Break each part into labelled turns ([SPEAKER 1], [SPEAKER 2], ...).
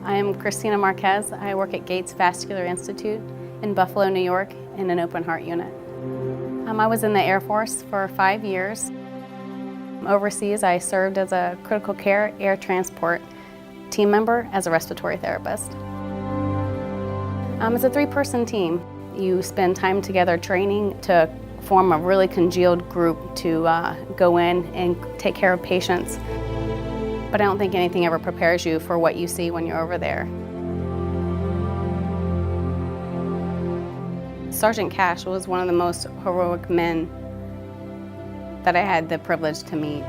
[SPEAKER 1] I am Kristina Marquez. I work at Gates Vascular Institute in Buffalo, New York in an open heart unit. I was in the Air Force for 5 years. Overseas, I served as a critical care air transport team member as a respiratory therapist. It's a 3-person team. You spend time together training to form a really congealed group to go in and take care of patients. But I don't think anything ever prepares you for what you see when you're over there. Sergeant Cash was one of the most heroic men that I had the privilege to meet.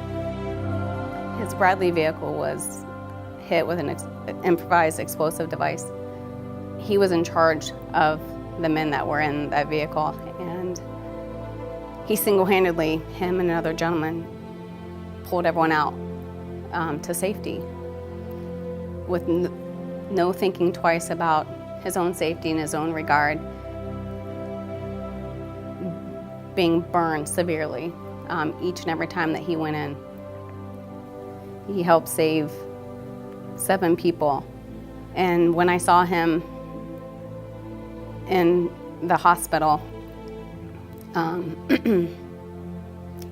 [SPEAKER 1] His Bradley vehicle was hit with an improvised explosive device. He was in charge of the men that were in that vehicle, and he single-handedly, him and another gentleman, pulled everyone out to safety with no thinking twice about his own safety and his own regard, being burned severely each and every time that he went in. He helped save 7 people. And when I saw him in the hospital,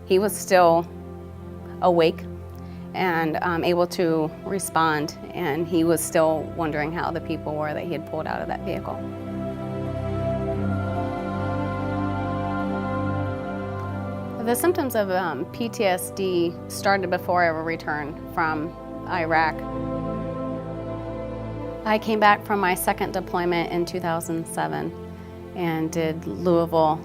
[SPEAKER 1] he was still awake and able to respond, and he was still wondering how the people were that he had pulled out of that vehicle. The symptoms of PTSD started before I ever returned from Iraq. I came back from my second deployment in 2007 and did Louisville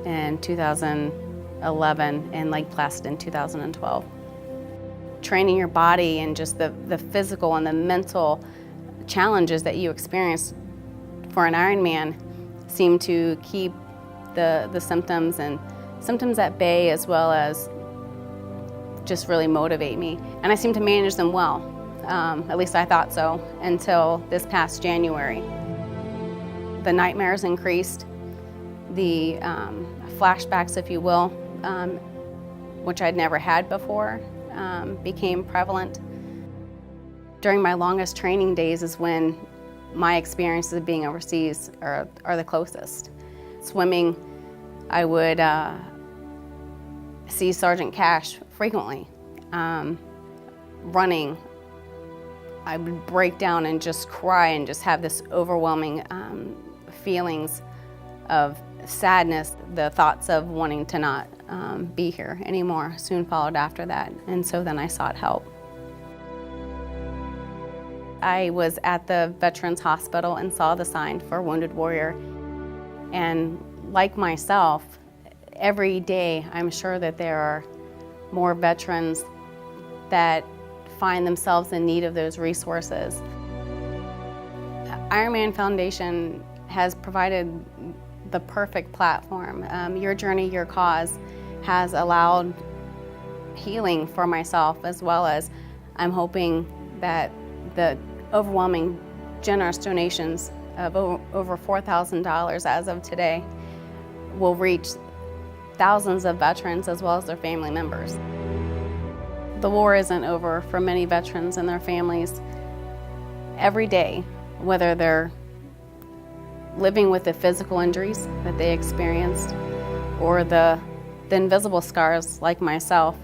[SPEAKER 1] in 2011 and Lake Placid in 2012. Training your body and just the physical and the mental challenges that you experience for an Ironman seem to keep the symptoms at bay, as well as just really motivate me. And I seem to manage them well. At least I thought so, until this past January. The nightmares increased, the flashbacks, if you will, which I'd never had before, became prevalent. During my longest training days is when my experiences of being overseas are the closest. Swimming, I would see Sergeant Cash frequently. Running, I would break down and just cry and just have this overwhelming feelings of sadness. The thoughts of wanting to not be here anymore soon followed after that, and so then I sought help. I was at the Veterans Hospital and saw the sign for Wounded Warrior, and like myself, every day I'm sure that there are more veterans that find themselves in need of those resources. Ironman Foundation has provided the perfect platform. Your Journey, Your Cause has allowed healing for myself, as well as I'm hoping that the overwhelming generous donations of over $4,000 as of today will reach thousands of veterans as well as their family members. The war isn't over for many veterans and their families. Every day, whether they're living with the physical injuries that they experienced or the invisible scars like myself,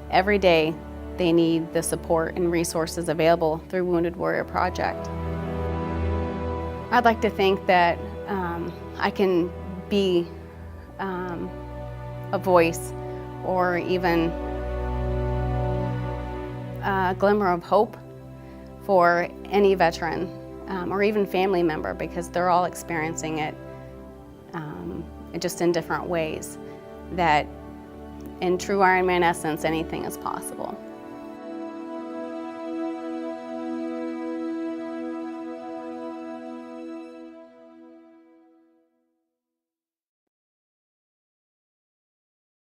[SPEAKER 1] every day they need the support and resources available through Wounded Warrior Project. I'd like to think that I can be a voice or even a glimmer of hope for any veteran or even family member, because they're all experiencing it just in different ways, that in true Ironman essence, anything is possible.